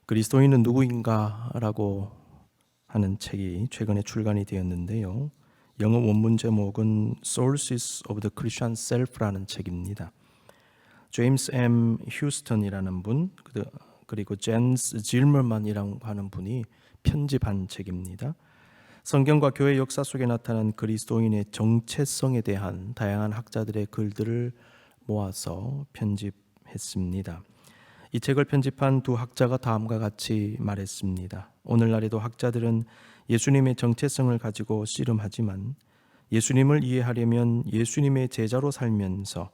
그리스도인은 누구인가라고 하는 책이 최근에 출간이 되었는데요. 영어 원문 제목은 Sources of the Christian Self라는 책입니다. 제임스 M. 휴스턴이라는 분 그리고 젠스 질머만이라고 하는 분이 편집한 책입니다. 성경과 교회 역사 속에 나타난 그리스도인의 정체성에 대한 다양한 학자들의 글들을 모아서 편집했습니다. 이 책을 편집한 두 학자가 다음과 같이 말했습니다. 오늘날에도 학자들은 예수님의 정체성을 가지고 씨름하지만 예수님을 이해하려면 예수님의 제자로 살면서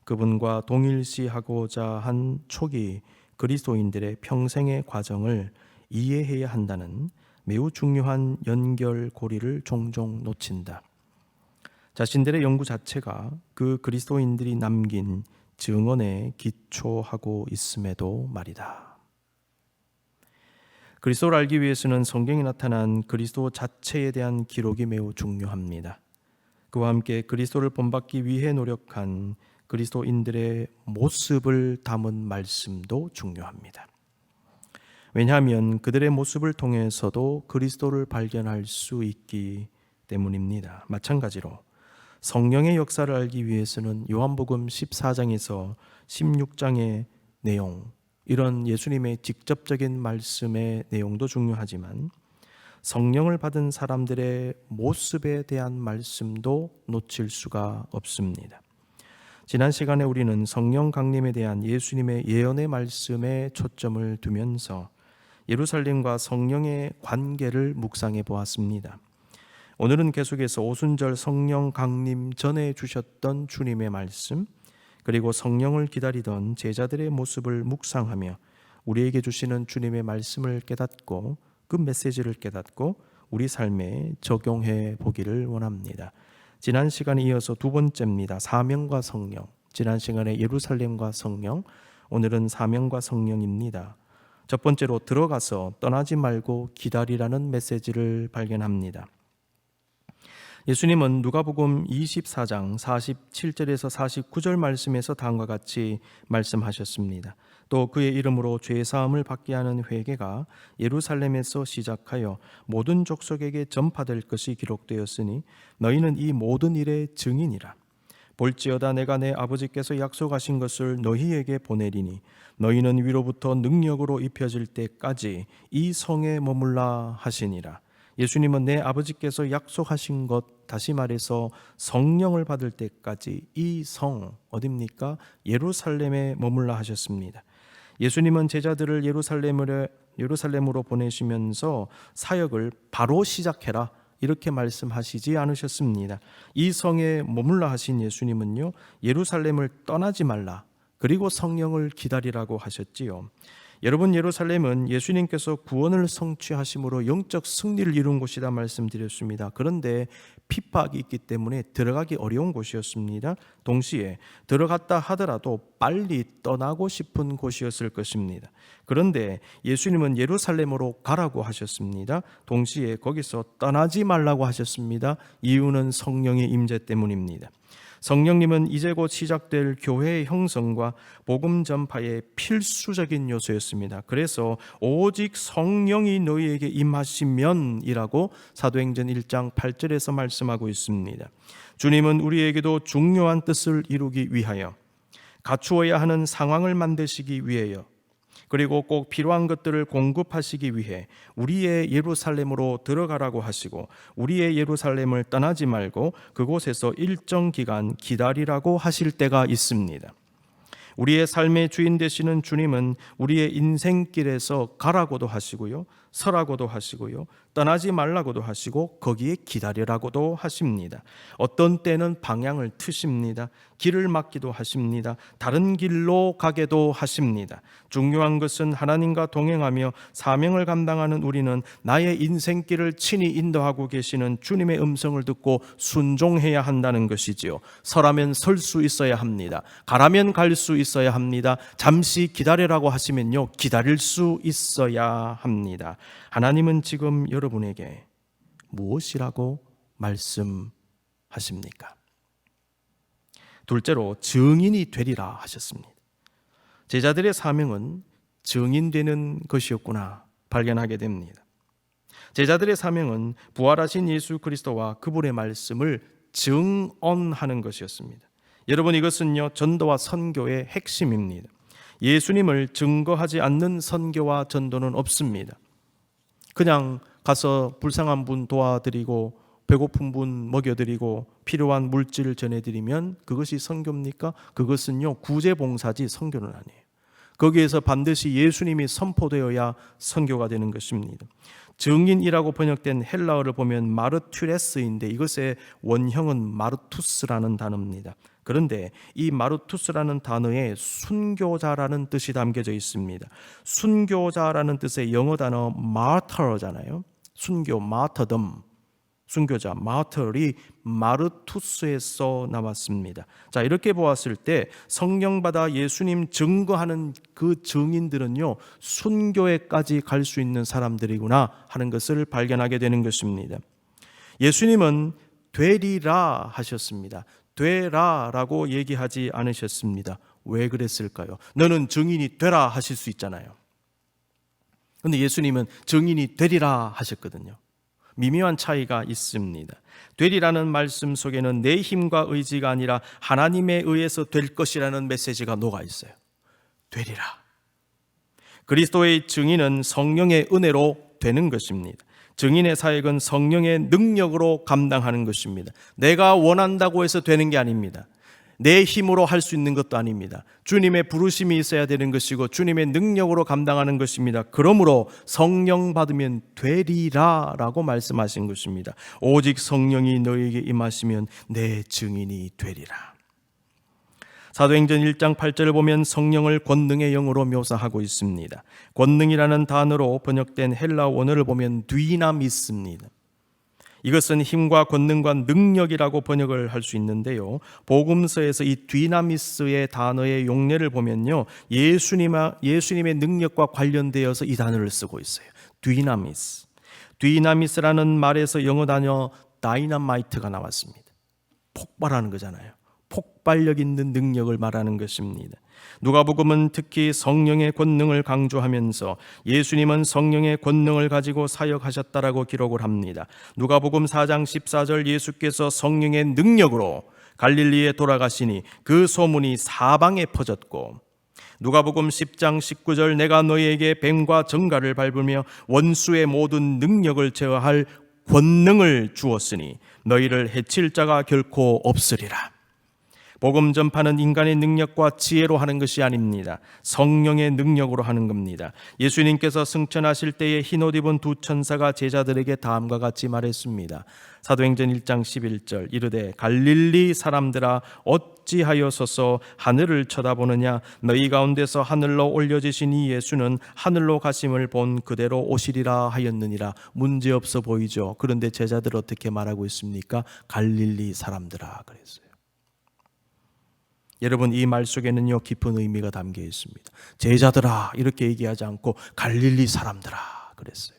그분과 동일시하고자 한 초기 그리스도인들의 평생의 과정을 이해해야 한다는 매우 중요한 연결고리를 종종 놓친다. 자신들의 연구 자체가 그 그리스도인들이 남긴 증언에 기초하고 있음에도 말이다. 그리스도를 알기 위해서는 성경에 나타난 그리스도 자체에 대한 기록이 매우 중요합니다. 그와 함께 그리스도를 본받기 위해 노력한 그리스도인들의 모습을 담은 말씀도 중요합니다. 왜냐하면 그들의 모습을 통해서도 그리스도를 발견할 수 있기 때문입니다. 마찬가지로 성령의 역사를 알기 위해서는 요한복음 14장에서 16장의 내용, 이런 예수님의 직접적인 말씀의 내용도 중요하지만 성령을 받은 사람들의 모습에 대한 말씀도 놓칠 수가 없습니다. 지난 시간에 우리는 성령 강림에 대한 예수님의 예언의 말씀에 초점을 두면서 예루살렘과 성령의 관계를 묵상해 보았습니다. 오늘은 계속해서 오순절 성령 강림 전에 주셨던 주님의 말씀, 그리고 성령을 기다리던 제자들의 모습을 묵상하며 우리에게 주시는 주님의 말씀을 깨닫고 그 메시지를 깨닫고 우리 삶에 적용해 보기를 원합니다. 지난 시간에 이어서 두 번째입니다. 사명과 성령. 지난 시간에 예루살렘과 성령, 오늘은 사명과 성령입니다. 첫 번째로 들어가서 떠나지 말고 기다리라는 메시지를 발견합니다. 예수님은 누가복음 24장 47절에서 49절 말씀에서 다음과 같이 말씀하셨습니다. 또 그의 이름으로 죄사함을 받게 하는 회개가 예루살렘에서 시작하여 모든 족속에게 전파될 것이 기록되었으니 너희는 이 모든 일의 증인이라. 볼지어다 내가 내 아버지께서 약속하신 것을 너희에게 보내리니 너희는 위로부터 능력으로 입혀질 때까지 이 성에 머물라 하시니라. 예수님은 내 아버지께서 약속하신 것, 다시 말해서 성령을 받을 때까지 이 성, 어딥니까? 예루살렘에 머물라 하셨습니다. 예수님은 제자들을 예루살렘으로 보내시면서 사역을 바로 시작해라, 이렇게 말씀하시지 않으셨습니다. 이 성에 머물라 하신 예수님은요, 예루살렘을 떠나지 말라, 그리고 성령을 기다리라고 하셨지요. 여러분, 예루살렘은 예수님께서 구원을 성취하심으로 영적 승리를 이룬 곳이다 말씀드렸습니다. 그런데 핍박이 있기 때문에 들어가기 어려운 곳이었습니다. 동시에 들어갔다 하더라도 빨리 떠나고 싶은 곳이었을 것입니다. 그런데 예수님은 예루살렘으로 가라고 하셨습니다. 동시에 거기서 떠나지 말라고 하셨습니다. 이유는 성령의 임재 때문입니다. 성령님은 이제 곧 시작될 교회의 형성과 복음 전파의 필수적인 요소였습니다. 그래서 오직 성령이 너희에게 임하시면이라고 사도행전 1장 8절에서 말씀하고 있습니다. 주님은 우리에게도 중요한 뜻을 이루기 위하여 갖추어야 하는 상황을 만드시기 위하여 그리고 꼭 필요한 것들을 공급하시기 위해 우리의 예루살렘으로 들어가라고 하시고 우리의 예루살렘을 떠나지 말고 그곳에서 일정 기간 기다리라고 하실 때가 있습니다. 우리의 삶의 주인 되시는 주님은 우리의 인생길에서 가라고도 하시고요, 서라고도 하시고요, 떠나지 말라고도 하시고 거기에 기다리라고도 하십니다. 어떤 때는 방향을 트십니다. 길을 막기도 하십니다. 다른 길로 가게도 하십니다. 중요한 것은 하나님과 동행하며 사명을 감당하는 우리는 나의 인생길을 친히 인도하고 계시는 주님의 음성을 듣고 순종해야 한다는 것이지요. 서라면 설 수 있어야 합니다. 가라면 갈 수 있어야 합니다. 잠시 기다리라고 하시면요, 기다릴 수 있어야 합니다. 하나님은 지금 여러분에게 무엇이라고 말씀하십니까? 둘째로 증인이 되리라 하셨습니다. 제자들의 사명은 증인되는 것이었구나 발견하게 됩니다. 제자들의 사명은 부활하신 예수 그리스도와 그분의 말씀을 증언하는 것이었습니다. 여러분, 이것은요 전도와 선교의 핵심입니다. 예수님을 증거하지 않는 선교와 전도는 없습니다. 그냥 가서 불쌍한 분 도와드리고 배고픈 분 먹여드리고 필요한 물질을 전해드리면 그것이 선교입니까? 그것은요 구제봉사지 선교는 아니에요. 거기에서 반드시 예수님이 선포되어야 선교가 되는 것입니다. 증인이라고 번역된 헬라어를 보면 마르투레스인데 이것의 원형은 마르투스라는 단어입니다. 그런데 이 마르투스라는 단어에 순교자라는 뜻이 담겨져 있습니다. 순교자라는 뜻의 영어 단어 martyr잖아요. 순교, martyrdom. 순교자, 마터리 마르투스에서 나왔습니다. 자, 이렇게 보았을 때 성령 받아 예수님 증거하는 그 증인들은요 순교에까지 갈 수 있는 사람들이구나 하는 것을 발견하게 되는 것입니다. 예수님은 되리라 하셨습니다. 되라라고 얘기하지 않으셨습니다. 왜 그랬을까요? 너는 증인이 되라 하실 수 있잖아요. 그런데 예수님은 증인이 되리라 하셨거든요. 미묘한 차이가 있습니다. 되리라는 말씀 속에는 내 힘과 의지가 아니라 하나님에 의해서 될 것이라는 메시지가 녹아 있어요. 되리라. 그리스도의 증인은 성령의 은혜로 되는 것입니다. 증인의 사역은 성령의 능력으로 감당하는 것입니다. 내가 원한다고 해서 되는 게 아닙니다. 내 힘으로 할 수 있는 것도 아닙니다. 주님의 부르심이 있어야 되는 것이고 주님의 능력으로 감당하는 것입니다. 그러므로 성령 받으면 되리라 라고 말씀하신 것입니다. 오직 성령이 너에게 임하시면 내 증인이 되리라. 사도행전 1장 8절을 보면 성령을 권능의 영으로 묘사하고 있습니다. 권능이라는 단어로 번역된 헬라 원어를 보면 디나미스입니다. 이것은 힘과 권능과 능력이라고 번역을 할 수 있는데요. 복음서에서 이 디나미스의 단어의 용례를 보면요. 예수님의 능력과 관련되어서 이 단어를 쓰고 있어요. 디나미스. 디나미스라는 말에서 영어 단어 다이너마이트가 나왔습니다. 폭발하는 거잖아요. 폭발력 있는 능력을 말하는 것입니다. 누가복음은 특히 성령의 권능을 강조하면서 예수님은 성령의 권능을 가지고 사역하셨다라고 기록을 합니다. 누가복음 4장 14절 예수께서 성령의 능력으로 갈릴리에 돌아가시니 그 소문이 사방에 퍼졌고, 누가복음 10장 19절 내가 너희에게 뱀과 정갈을 밟으며 원수의 모든 능력을 제어할 권능을 주었으니 너희를 해칠 자가 결코 없으리라. 복음 전파는 인간의 능력과 지혜로 하는 것이 아닙니다. 성령의 능력으로 하는 겁니다. 예수님께서 승천하실 때에 흰옷 입은 두 천사가 제자들에게 다음과 같이 말했습니다. 사도행전 1장 11절 이르되 갈릴리 사람들아 어찌하여서서 하늘을 쳐다보느냐 너희 가운데서 하늘로 올려지신 이 예수는 하늘로 가심을 본 그대로 오시리라 하였느니라. 문제없어 보이죠. 그런데 제자들 어떻게 말하고 있습니까? 갈릴리 사람들아 그랬어요. 여러분, 이 말 속에는요 깊은 의미가 담겨 있습니다. 제자들아 이렇게 얘기하지 않고 갈릴리 사람들아 그랬어요.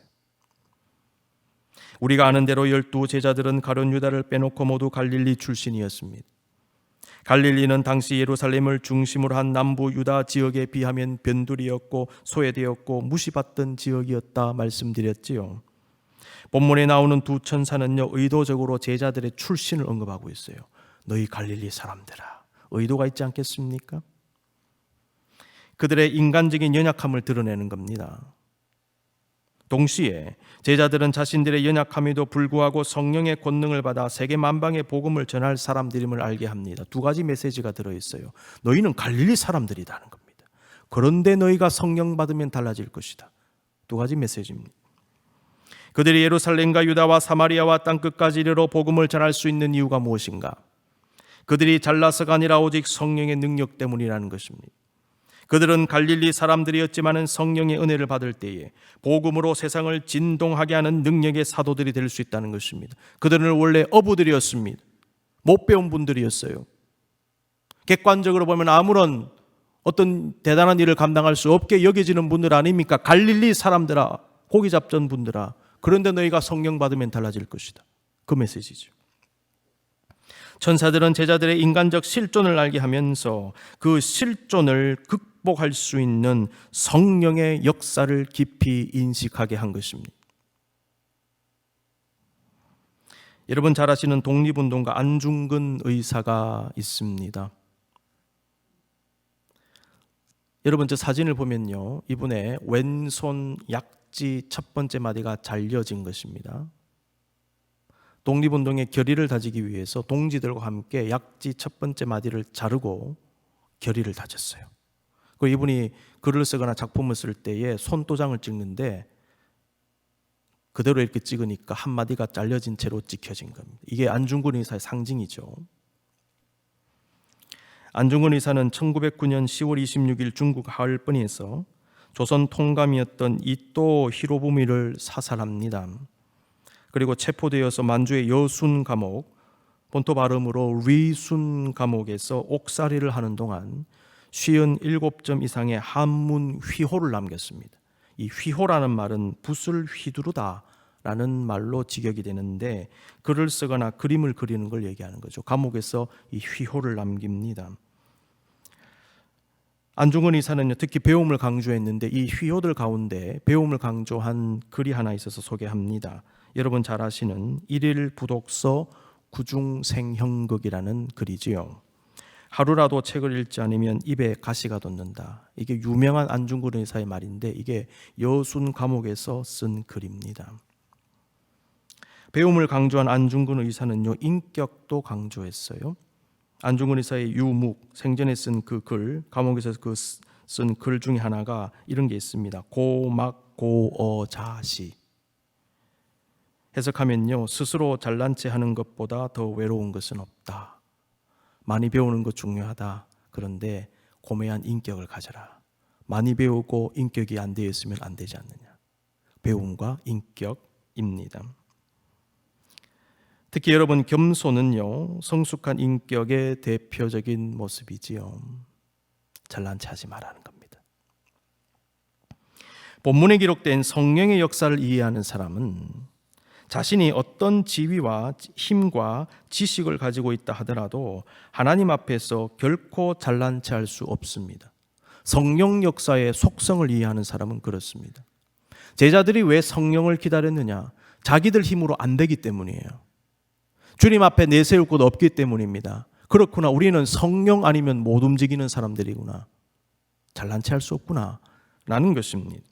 우리가 아는 대로 12 제자들은 가룟 유다를 빼놓고 모두 갈릴리 출신이었습니다. 갈릴리는 당시 예루살렘을 중심으로 한 남부 유다 지역에 비하면 변두리였고 소외되었고 무시받던 지역이었다 말씀드렸지요. 본문에 나오는 두 천사는요 의도적으로 제자들의 출신을 언급하고 있어요. 너희 갈릴리 사람들아. 의도가 있지 않겠습니까? 그들의 인간적인 연약함을 드러내는 겁니다. 동시에 제자들은 자신들의 연약함에도 불구하고 성령의 권능을 받아 세계 만방의 복음을 전할 사람들임을 알게 합니다. 두 가지 메시지가 들어있어요. 너희는 갈릴리 사람들이라는 겁니다. 그런데 너희가 성령 받으면 달라질 것이다. 두 가지 메시지입니다. 그들이 예루살렘과 유다와 사마리아와 땅끝까지 이르러 복음을 전할 수 있는 이유가 무엇인가? 그들이 잘나서가 아니라 오직 성령의 능력 때문이라는 것입니다. 그들은 갈릴리 사람들이었지만 성령의 은혜를 받을 때에 복음으로 세상을 진동하게 하는 능력의 사도들이 될 수 있다는 것입니다. 그들은 원래 어부들이었습니다. 못 배운 분들이었어요. 객관적으로 보면 아무런 어떤 대단한 일을 감당할 수 없게 여겨지는 분들 아닙니까? 갈릴리 사람들아, 고기 잡전 분들아, 그런데 너희가 성령 받으면 달라질 것이다. 그 메시지죠. 천사들은 제자들의 인간적 실존을 알게 하면서 그 실존을 극복할 수 있는 성령의 역사를 깊이 인식하게 한 것입니다. 여러분 잘 아시는 독립운동가 안중근 의사가 있습니다. 여러분 저 사진을 보면요, 이분의 왼손 약지 첫 번째 마디가 잘려진 것입니다. 독립운동의 결의를 다지기 위해서 동지들과 함께 약지 첫 번째 마디를 자르고 결의를 다졌어요. 그리고 이분이 글을 쓰거나 작품을 쓸 때에 손도장을 찍는데 그대로 이렇게 찍으니까 한 마디가 잘려진 채로 찍혀진 겁니다. 이게 안중근 의사의 상징이죠. 안중근 의사는 1909년 10월 26일 중국 하얼빈에서 조선 통감이었던 이또 히로부미를 사살합니다. 그리고 체포되어서 만주의 여순 감옥, 본토 발음으로 리순 감옥에서 옥살이를 하는 동안 57점 이상의 한문 휘호를 남겼습니다. 이 휘호라는 말은 붓을 휘두르다 라는 말로 직역이 되는데 글을 쓰거나 그림을 그리는 걸 얘기하는 거죠. 감옥에서 이 휘호를 남깁니다. 안중근 의사는 특히 배움을 강조했는데 이 휘호들 가운데 배움을 강조한 글이 하나 있어서 소개합니다. 여러분 잘 아시는 일일 부독서 구중생형극이라는 글이지요. 하루라도 책을 읽지 않으면 입에 가시가 돋는다. 이게 유명한 안중근 의사의 말인데 이게 여순 감옥에서 쓴 글입니다. 배움을 강조한 안중근 의사는요, 인격도 강조했어요. 안중근 의사의 유묵, 생전에 쓴 그 글, 감옥에서 쓴 글 중에 하나가 이런 게 있습니다. 고막 고어자시. 해석하면요, 스스로 잘난 체 하는 것보다 더 외로운 것은 없다. 많이 배우는 것 중요하다. 그런데 고매한 인격을 가져라. 많이 배우고 인격이 안 되어 있으면 안 되지 않느냐. 배움과 인격입니다. 특히 여러분 겸손은요, 성숙한 인격의 대표적인 모습이지요. 잘난 체 하지 말라는 겁니다. 본문에 기록된 성령의 역사를 이해하는 사람은 자신이 어떤 지위와 힘과 지식을 가지고 있다 하더라도 하나님 앞에서 결코 잘난 체 할 수 없습니다. 성령 역사의 속성을 이해하는 사람은 그렇습니다. 제자들이 왜 성령을 기다렸느냐? 자기들 힘으로 안 되기 때문이에요. 주님 앞에 내세울 곳 없기 때문입니다. 그렇구나, 우리는 성령 아니면 못 움직이는 사람들이구나, 잘난 체 할 수 없구나 라는 것입니다.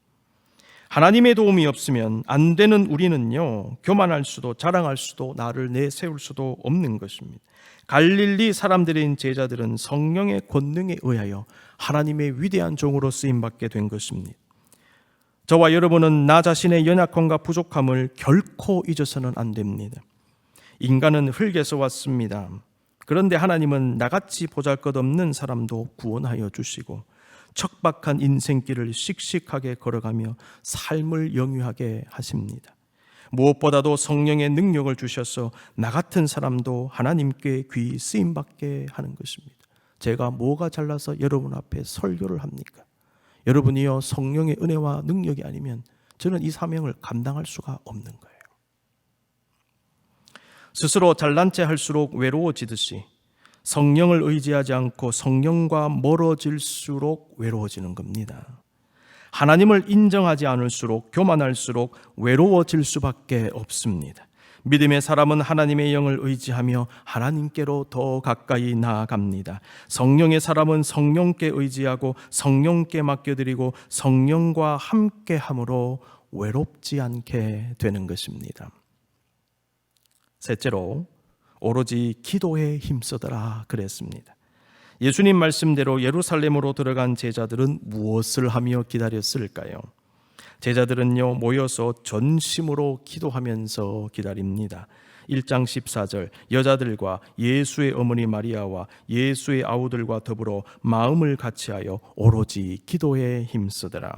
하나님의 도움이 없으면 안 되는 우리는요, 교만할 수도 자랑할 수도 나를 내세울 수도 없는 것입니다. 갈릴리 사람들인 제자들은 성령의 권능에 의하여 하나님의 위대한 종으로 쓰임받게 된 것입니다. 저와 여러분은 나 자신의 연약함과 부족함을 결코 잊어서는 안 됩니다. 인간은 흙에서 왔습니다. 그런데 하나님은 나같이 보잘것없는 사람도 구원하여 주시고 척박한 인생길을 씩씩하게 걸어가며 삶을 영위하게 하십니다. 무엇보다도 성령의 능력을 주셔서 나 같은 사람도 하나님께 귀히 쓰임받게 하는 것입니다. 제가 뭐가 잘나서 여러분 앞에 설교를 합니까? 여러분이요, 성령의 은혜와 능력이 아니면 저는 이 사명을 감당할 수가 없는 거예요. 스스로 잘난 체 할수록 외로워지듯이 성령을 의지하지 않고 성령과 멀어질수록 외로워지는 겁니다. 하나님을 인정하지 않을수록 교만할수록 외로워질 수밖에 없습니다. 믿음의 사람은 하나님의 영을 의지하며 하나님께로 더 가까이 나아갑니다. 성령의 사람은 성령께 의지하고 성령께 맡겨드리고 성령과 함께함으로 외롭지 않게 되는 것입니다. 셋째로 오로지 기도에 힘쓰더라 그랬습니다. 예수님 말씀대로 예루살렘으로 들어간 제자들은 무엇을 하며 기다렸을까요? 제자들은요, 모여서 전심으로 기도하면서 기다립니다. 1장 14절, 여자들과 예수의 어머니 마리아와 예수의 아우들과 더불어 마음을 같이하여 오로지 기도에 힘쓰더라.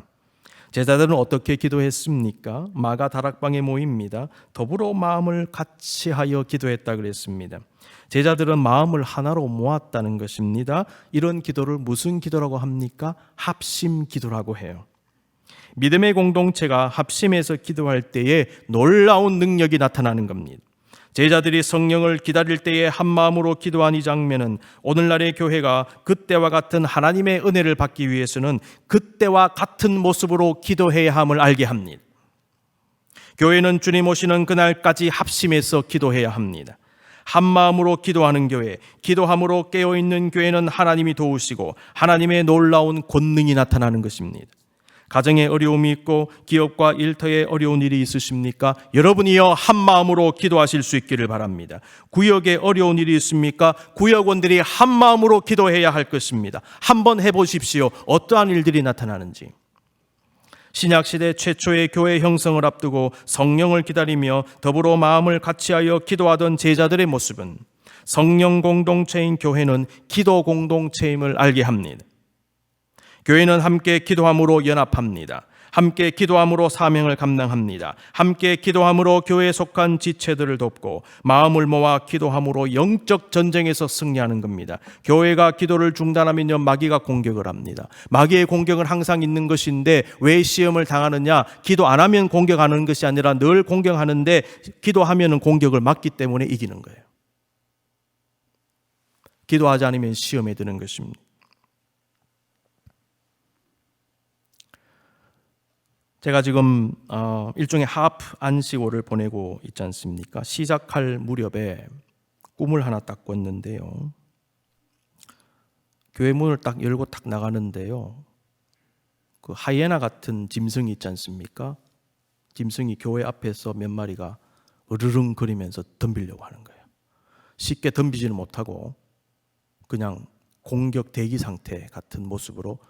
제자들은 어떻게 기도했습니까? 마가 다락방에 모입니다. 더불어 마음을 같이하여 기도했다 그랬습니다. 제자들은 마음을 하나로 모았다는 것입니다. 이런 기도를 무슨 기도라고 합니까? 합심 기도라고 해요. 믿음의 공동체가 합심해서 기도할 때에 놀라운 능력이 나타나는 겁니다. 제자들이 성령을 기다릴 때에 한 마음으로 기도한 이 장면은 오늘날의 교회가 그때와 같은 하나님의 은혜를 받기 위해서는 그때와 같은 모습으로 기도해야 함을 알게 합니다. 교회는 주님 오시는 그날까지 합심해서 기도해야 합니다. 한 마음으로 기도하는 교회, 기도함으로 깨어있는 교회는 하나님이 도우시고 하나님의 놀라운 권능이 나타나는 것입니다. 가정에 어려움이 있고 기업과 일터에 어려운 일이 있으십니까? 여러분이여 한 마음으로 기도하실 수 있기를 바랍니다. 구역에 어려운 일이 있습니까? 구역원들이 한 마음으로 기도해야 할 것입니다. 한번 해보십시오. 어떠한 일들이 나타나는지. 신약시대 최초의 교회 형성을 앞두고 성령을 기다리며 더불어 마음을 같이하여 기도하던 제자들의 모습은 성령 공동체인 교회는 기도 공동체임을 알게 합니다. 교회는 함께 기도함으로 연합합니다. 함께 기도함으로 사명을 감당합니다. 함께 기도함으로 교회에 속한 지체들을 돕고 마음을 모아 기도함으로 영적 전쟁에서 승리하는 겁니다. 교회가 기도를 중단하면요, 마귀가 공격을 합니다. 마귀의 공격은 항상 있는 것인데 왜 시험을 당하느냐? 기도 안 하면 공격하는 것이 아니라 늘 공격하는데 기도하면은 공격을 막기 때문에 이기는 거예요. 기도하지 않으면 시험에 드는 것입니다. 제가 지금 일종의 하프 안식오를 보내고 있지 않습니까? 시작할 무렵에 꿈을 하나 딱 꿨는데요. 교회 문을 딱 열고 딱 나가는데요. 그 하이에나 같은 짐승이 있지 않습니까? 짐승이 교회 앞에서 몇 마리가 으르릉 거리면서 덤비려고 하는 거예요. 쉽게 덤비지는 못하고 그냥 공격 대기 상태 같은 모습으로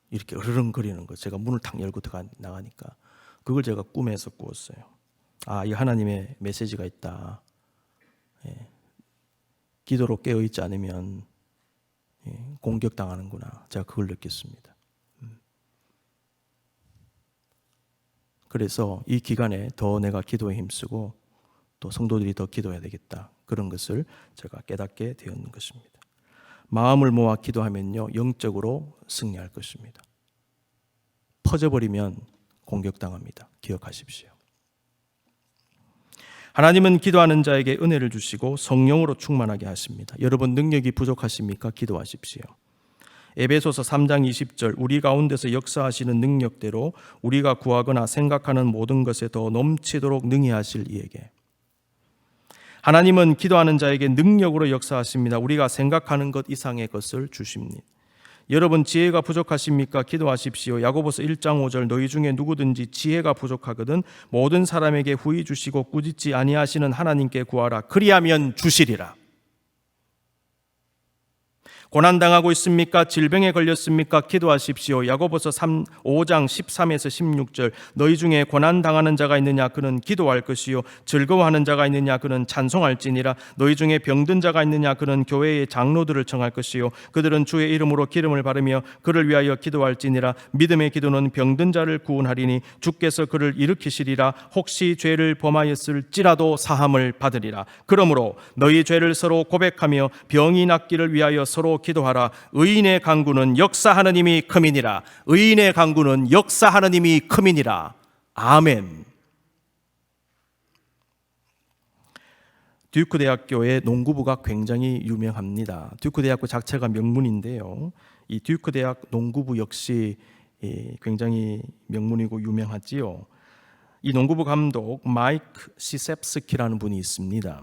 이렇게 으르렁거리는 거. 제가 문을 탁 열고 나가니까 그걸 제가 꿈에서 꾸었어요. 아, 이 하나님의 메시지가 있다. 예. 기도로 깨어있지 않으면 공격당하는구나. 제가 그걸 느꼈습니다. 그래서 이 기간에 더 내가 기도에 힘쓰고 또 성도들이 더 기도해야 되겠다. 그런 것을 제가 깨닫게 되었는 것입니다. 마음을 모아 기도하면요, 영적으로 승리할 것입니다. 퍼져버리면 공격당합니다. 기억하십시오. 하나님은 기도하는 자에게 은혜를 주시고 성령으로 충만하게 하십니다. 여러분 능력이 부족하십니까? 기도하십시오. 에베소서 3장 20절, 우리 가운데서 역사하시는 능력대로 우리가 구하거나 생각하는 모든 것에 더 넘치도록 능히 하실 이에게. 하나님은 기도하는 자에게 능력으로 역사하십니다. 우리가 생각하는 것 이상의 것을 주십니다. 여러분 지혜가 부족하십니까? 기도하십시오. 야고보서 1장 5절, 너희 중에 누구든지 지혜가 부족하거든 모든 사람에게 후히 주시고 꾸짖지 아니하시는 하나님께 구하라. 그리하면 주시리라. 고난당하고 있습니까? 질병에 걸렸습니까? 기도하십시오. 야고보서 5장 13에서 16절, 너희 중에 고난당하는 자가 있느냐? 그는 기도할 것이요 즐거워하는 자가 있느냐? 그는 찬송할지니라. 너희 중에 병든 자가 있느냐? 그는 교회의 장로들을 청할 것이요 그들은 주의 이름으로 기름을 바르며 그를 위하여 기도할지니라. 믿음의 기도는 병든 자를 구원하리니 주께서 그를 일으키시리라. 혹시 죄를 범하였을지라도 사함을 받으리라. 그러므로 너희 죄를 서로 고백하며 병이 낫기를 위하여 서로 기도하라. 의인의 간구는 역사하는 힘이 크미니라. 의인의 간구는 역사하는 힘이 크미니라. 아멘. 듀크 대학교의 농구부가 굉장히 유명합니다. 듀크 대학교 자체가 명문인데요. 이 듀크 대학 농구부 역시 굉장히 명문이고 유명하지요. 이 농구부 감독 마이크 시셉스키라는 분이 있습니다.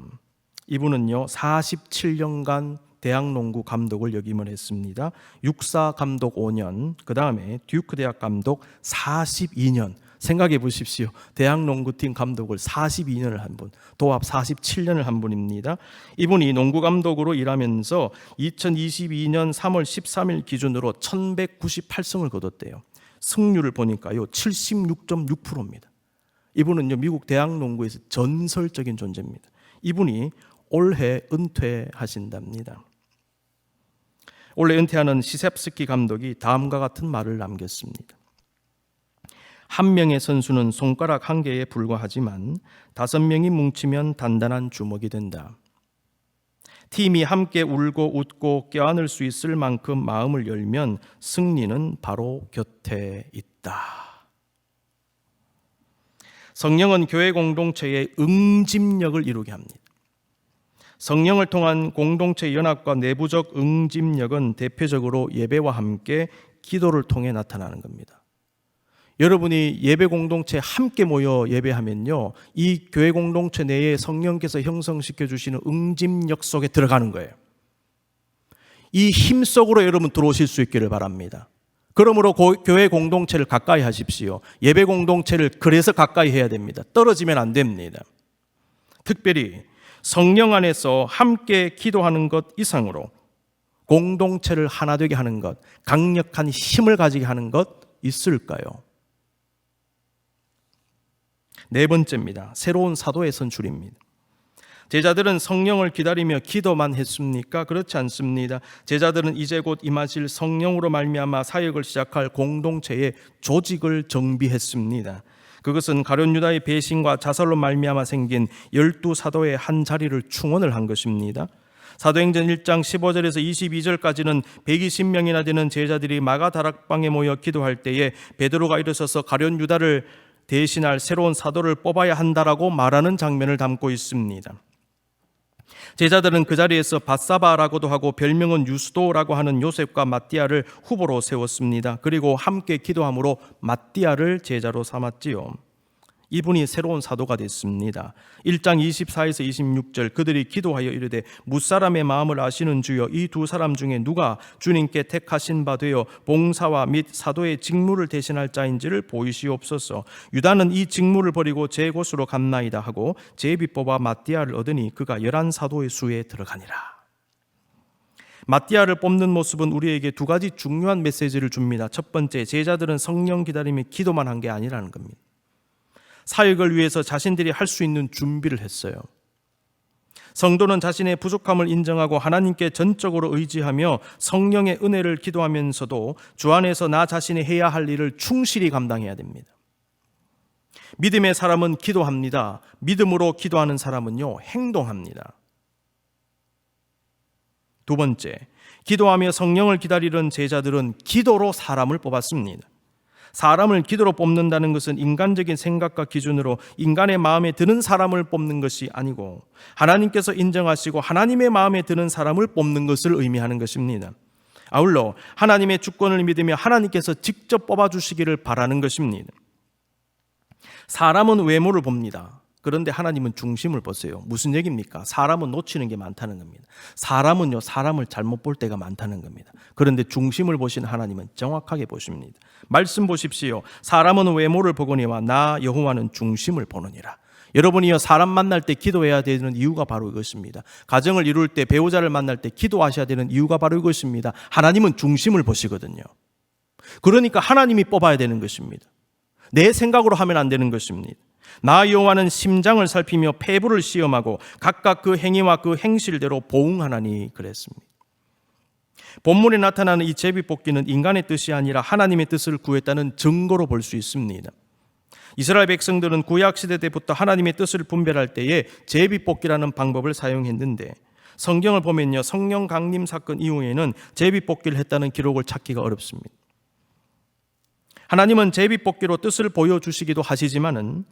이분은요 47년간 대학농구 감독을 역임을 했습니다. 육사 감독 5년, 그 다음에 듀크 대학 감독 42년. 생각해 보십시오. 대학농구팀 감독을 42년을 한 분, 도합 47년을 한 분입니다. 이분이 농구 감독으로 일하면서 2022년 3월 13일 기준으로 1198승을 거뒀대요. 승률을 보니까요 76.6%입니다. 이분은요 미국 대학농구에서 전설적인 존재입니다. 이분이 올해 은퇴하신답니다. 올해 은퇴하는 시셉스키 감독이 다음과 같은 말을 남겼습니다. 한 명의 선수는 손가락 한 개에 불과하지만 5명이 뭉치면 단단한 주먹이 된다. 팀이 함께 울고 웃고 껴안을 수 있을 만큼 마음을 열면 승리는 바로 곁에 있다. 성령은 교회 공동체의 응집력을 이루게 합니다. 성령을 통한 공동체 연합과 내부적 응집력은 대표적으로 예배와 함께 기도를 통해 나타나는 겁니다. 여러분이 예배 공동체 함께 모여 예배하면요, 이 교회 공동체 내에 성령께서 형성시켜 주시는 응집력 속에 들어가는 거예요. 이 힘 속으로 여러분 들어오실 수 있기를 바랍니다. 그러므로 교회 공동체를 가까이 하십시오. 예배 공동체를 그래서 가까이 해야 됩니다. 떨어지면 안 됩니다. 특별히 성령 안에서 함께 기도하는 것 이상으로 공동체를 하나 되게 하는 것, 강력한 힘을 가지게 하는 것 있을까요? 네 번째입니다. 새로운 사도의 선출입니다. 제자들은 성령을 기다리며 기도만 했습니까? 그렇지 않습니다. 제자들은 이제 곧 임하실 성령으로 말미암아 사역을 시작할 공동체의 조직을 정비했습니다. 그것은 가룟 유다의 배신과 자살로 말미암아 생긴 12사도의 한 자리를 충원을 한 것입니다. 사도행전 1장 15절에서 22절까지는 120명이나 되는 제자들이 마가 다락방에 모여 기도할 때에 베드로가 일어서서 가룟 유다를 대신할 새로운 사도를 뽑아야 한다라고 말하는 장면을 담고 있습니다. 제자들은 그 자리에서 바사바라고도 하고 별명은 유스도라고 하는 요셉과 마띠아를 후보로 세웠습니다. 그리고 함께 기도함으로 마띠아를 제자로 삼았지요. 이분이 새로운 사도가 됐습니다. 1장 24에서 26절 그들이 기도하여 이르되 무사람의 마음을 아시는 주여 이 두 사람 중에 누가 주님께 택하신 바 되어 봉사와 및 사도의 직무를 대신할 자인지를 보이시옵소서. 유다는 이 직무를 버리고 제 곳으로 갔나이다 하고 제비 뽑아 마띠아를 얻으니 그가 11사도의 수에 들어가니라. 마띠아를 뽑는 모습은 우리에게 두 가지 중요한 메시지를 줍니다. 첫 번째, 제자들은 성령 기다림에 기도만 한 게 아니라는 겁니다. 사역을 위해서 자신들이 할 수 있는 준비를 했어요. 성도는 자신의 부족함을 인정하고 하나님께 전적으로 의지하며 성령의 은혜를 기도하면서도 주 안에서 나 자신이 해야 할 일을 충실히 감당해야 됩니다. 믿음의 사람은 기도합니다. 믿음으로 기도하는 사람은요, 행동합니다. 두 번째, 기도하며 성령을 기다리는 제자들은 기도로 사람을 뽑았습니다. 사람을 기도로 뽑는다는 것은 인간적인 생각과 기준으로 인간의 마음에 드는 사람을 뽑는 것이 아니고 하나님께서 인정하시고 하나님의 마음에 드는 사람을 뽑는 것을 의미하는 것입니다. 아울러 하나님의 주권을 믿으며 하나님께서 직접 뽑아주시기를 바라는 것입니다. 사람은 외모를 봅니다. 그런데 하나님은 중심을 보세요. 무슨 얘기입니까? 사람은 놓치는 게 많다는 겁니다. 사람은요, 사람을 잘못 볼 때가 많다는 겁니다. 그런데 중심을 보시는 하나님은 정확하게 보십니다. 말씀 보십시오. 사람은 외모를 보거니와 나 여호와는 중심을 보느니라. 여러분이요, 사람 만날 때 기도해야 되는 이유가 바로 이것입니다. 가정을 이룰 때, 배우자를 만날 때 기도하셔야 되는 이유가 바로 이것입니다. 하나님은 중심을 보시거든요. 그러니까 하나님이 뽑아야 되는 것입니다. 내 생각으로 하면 안 되는 것입니다. 나 여호와는 심장을 살피며 폐부를 시험하고 각각 그 행위와 그 행실대로 보응하나니 그랬습니다. 본문에 나타나는 이 제비뽑기는 인간의 뜻이 아니라 하나님의 뜻을 구했다는 증거로 볼 수 있습니다. 이스라엘 백성들은 구약시대 때부터 하나님의 뜻을 분별할 때에 제비뽑기라는 방법을 사용했는데 성경을 보면요, 성령 강림 사건 이후에는 제비뽑기를 했다는 기록을 찾기가 어렵습니다. 하나님은 제비뽑기로 뜻을 보여주시기도 하시지만은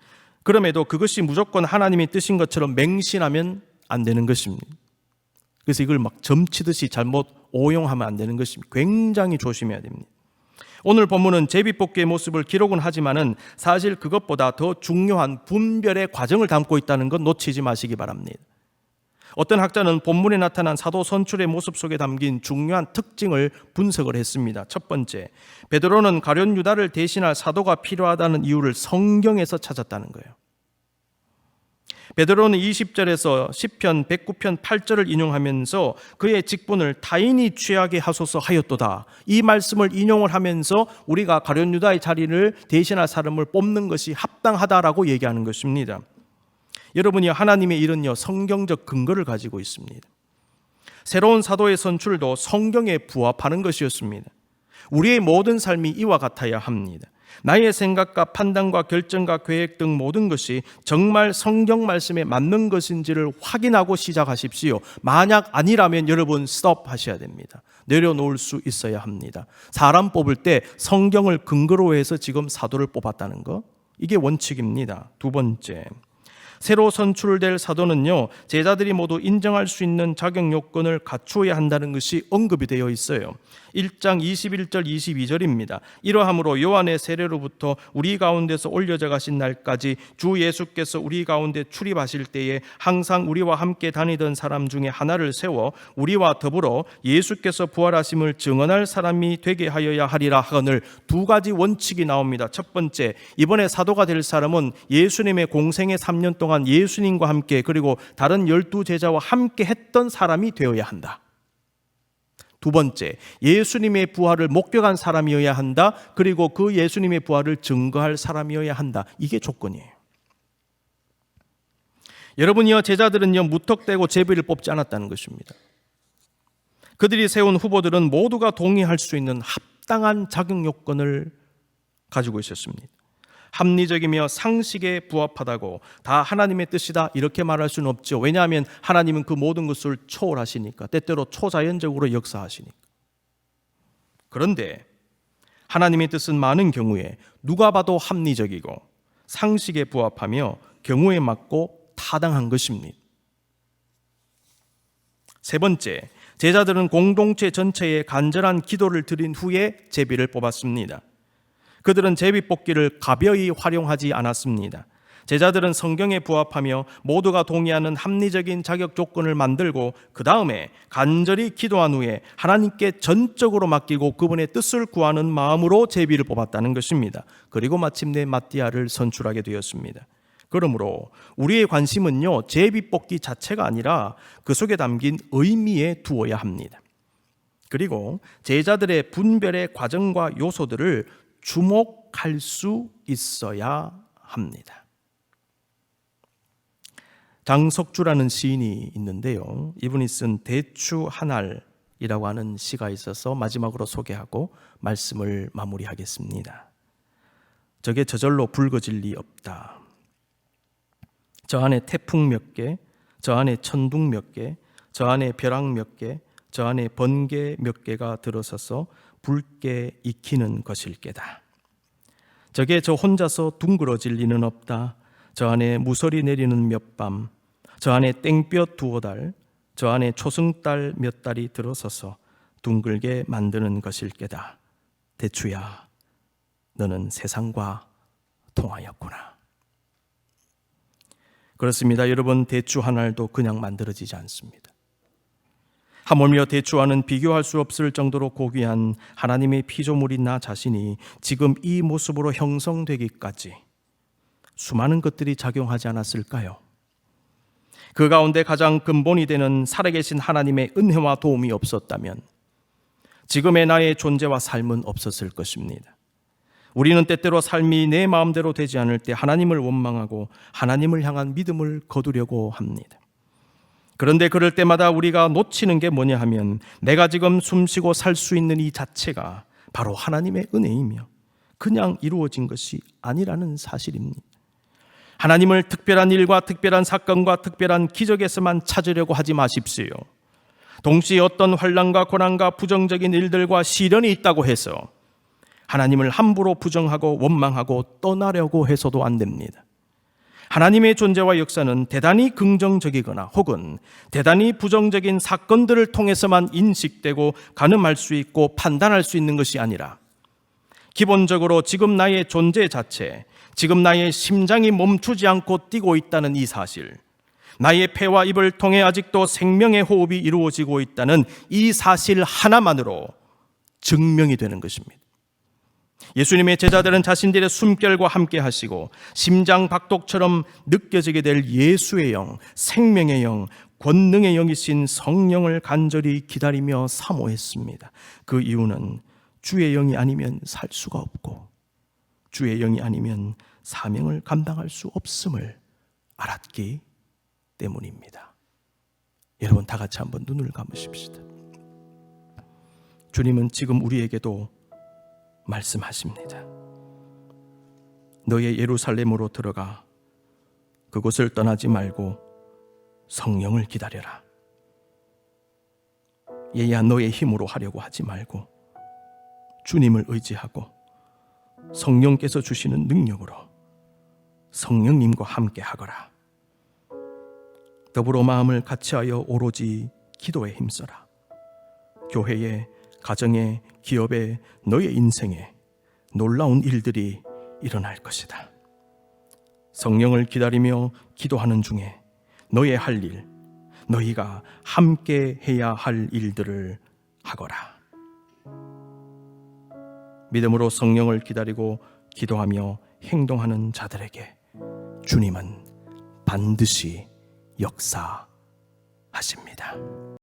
그럼에도 그것이 무조건 하나님의 뜻인 것처럼 맹신하면 안 되는 것입니다. 그래서 이걸 막 점치듯이 잘못 오용하면 안 되는 것입니다. 굉장히 조심해야 됩니다. 오늘 본문은 제비뽑기의 모습을 기록은 하지만은 사실 그것보다 더 중요한 분별의 과정을 담고 있다는 것 놓치지 마시기 바랍니다. 어떤 학자는 본문에 나타난 사도 선출의 모습 속에 담긴 중요한 특징을 분석을 했습니다. 첫 번째, 베드로는 가룟 유다를 대신할 사도가 필요하다는 이유를 성경에서 찾았다는 거예요. 베드로는 20절에서 시편 109편 8절을 인용하면서 그의 직분을 타인이 취하게 하소서 하였도다. 이 말씀을 인용을 하면서 우리가 가룟 유다의 자리를 대신할 사람을 뽑는 것이 합당하다라고 얘기하는 것입니다. 여러분이 하나님의 일은요, 성경적 근거를 가지고 있습니다. 새로운 사도의 선출도 성경에 부합하는 것이었습니다. 우리의 모든 삶이 이와 같아야 합니다. 나의 생각과 판단과 결정과 계획 등 모든 것이 정말 성경 말씀에 맞는 것인지를 확인하고 시작하십시오. 만약 아니라면 여러분 스톱하셔야 됩니다. 내려놓을 수 있어야 합니다. 사람 뽑을 때 성경을 근거로 해서 지금 사도를 뽑았다는 거 이게 원칙입니다. 두 번째, 새로 선출될 사도는요, 제자들이 모두 인정할 수 있는 자격 요건을 갖추어야 한다는 것이 언급이 되어 있어요. 1장 21절 22절입니다. 이러함으로 요한의 세례로부터 우리 가운데서 올려져 가신 날까지 주 예수께서 우리 가운데 출입하실 때에 항상 우리와 함께 다니던 사람 중에 하나를 세워 우리와 더불어 예수께서 부활하심을 증언할 사람이 되게 하여야 하리라 하거늘, 두 가지 원칙이 나옵니다. 첫 번째, 이번에 사도가 될 사람은 예수님의 공생의 3년 동안 예수님과 함께 그리고 다른 12제자와 함께 했던 사람이 되어야 한다. 두 번째, 예수님의 부활을 목격한 사람이어야 한다. 그리고 그 예수님의 부활을 증거할 사람이어야 한다. 이게 조건이에요. 여러분이요, 제자들은요, 무턱대고 제비를 뽑지 않았다는 것입니다. 그들이 세운 후보들은 모두가 동의할 수 있는 합당한 자격 요건을 가지고 있었습니다. 합리적이며 상식에 부합하다고 다 하나님의 뜻이다 이렇게 말할 수는 없죠. 왜냐하면 하나님은 그 모든 것을 초월하시니까, 때때로 초자연적으로 역사하시니까. 그런데 하나님의 뜻은 많은 경우에 누가 봐도 합리적이고 상식에 부합하며 경우에 맞고 타당한 것입니다. 세 번째, 제자들은 공동체 전체에 간절한 기도를 드린 후에 제비를 뽑았습니다. 그들은 제비 뽑기를 가벼이 활용하지 않았습니다. 제자들은 성경에 부합하며 모두가 동의하는 합리적인 자격 조건을 만들고 그 다음에 간절히 기도한 후에 하나님께 전적으로 맡기고 그분의 뜻을 구하는 마음으로 제비를 뽑았다는 것입니다. 그리고 마침내 마띠아를 선출하게 되었습니다. 그러므로 우리의 관심은요, 제비 뽑기 자체가 아니라 그 속에 담긴 의미에 두어야 합니다. 그리고 제자들의 분별의 과정과 요소들을 주목할 수 있어야 합니다. 장석주라는 시인이 있는데요, 이분이 쓴 대추 한 알이라고 하는 시가 있어서 마지막으로 소개하고 말씀을 마무리하겠습니다. 저게 저절로 붉어질 리 없다. 저 안에 태풍 몇 개, 저 안에 천둥 몇 개, 저 안에 벼락 몇 개, 저 안에 번개 몇 개가 들어서서 붉게 익히는 것일 게다. 저게 저 혼자서 둥그러질 리는 없다. 저 안에 무설이 내리는 몇 밤, 저 안에 땡볕 두어 달, 저 안에 초승달 몇 달이 들어서서 둥글게 만드는 것일 게다. 대추야, 너는 세상과 통하였구나. 그렇습니다. 여러분, 대추 한 알도 그냥 만들어지지 않습니다. 하물며 대추와는 비교할 수 없을 정도로 고귀한 하나님의 피조물인 나 자신이 지금 이 모습으로 형성되기까지 수많은 것들이 작용하지 않았을까요? 그 가운데 가장 근본이 되는 살아계신 하나님의 은혜와 도움이 없었다면 지금의 나의 존재와 삶은 없었을 것입니다. 우리는 때때로 삶이 내 마음대로 되지 않을 때 하나님을 원망하고 하나님을 향한 믿음을 거두려고 합니다. 그런데 그럴 때마다 우리가 놓치는 게 뭐냐 하면 내가 지금 숨쉬고 살 수 있는 이 자체가 바로 하나님의 은혜이며 그냥 이루어진 것이 아니라는 사실입니다. 하나님을 특별한 일과 특별한 사건과 특별한 기적에서만 찾으려고 하지 마십시오. 동시에 어떤 환난과 고난과 부정적인 일들과 시련이 있다고 해서 하나님을 함부로 부정하고 원망하고 떠나려고 해서도 안 됩니다. 하나님의 존재와 역사는 대단히 긍정적이거나 혹은 대단히 부정적인 사건들을 통해서만 인식되고 가늠할 수 있고 판단할 수 있는 것이 아니라 기본적으로 지금 나의 존재 자체, 지금 나의 심장이 멈추지 않고 뛰고 있다는 이 사실, 나의 폐와 입을 통해 아직도 생명의 호흡이 이루어지고 있다는 이 사실 하나만으로 증명이 되는 것입니다. 예수님의 제자들은 자신들의 숨결과 함께 하시고 심장 박동처럼 느껴지게 될 예수의 영, 생명의 영, 권능의 영이신 성령을 간절히 기다리며 사모했습니다. 그 이유는 주의 영이 아니면 살 수가 없고 주의 영이 아니면 사명을 감당할 수 없음을 알았기 때문입니다. 여러분, 다 같이 한번 눈을 감으십시다. 주님은 지금 우리에게도 말씀하십니다. 너의 예루살렘으로 들어가 그곳을 떠나지 말고 성령을 기다려라. 얘야, 너의 힘으로 하려고 하지 말고 주님을 의지하고 성령께서 주시는 능력으로 성령님과 함께 하거라. 더불어 마음을 같이하여 오로지 기도에 힘써라. 교회에, 가정에, 기업에, 너의 인생에 놀라운 일들이 일어날 것이다. 성령을 기다리며 기도하는 중에 너의 할 일, 너희가 함께 해야 할 일들을 하거라. 믿음으로 성령을 기다리고 기도하며 행동하는 자들에게 주님은 반드시 역사하십니다.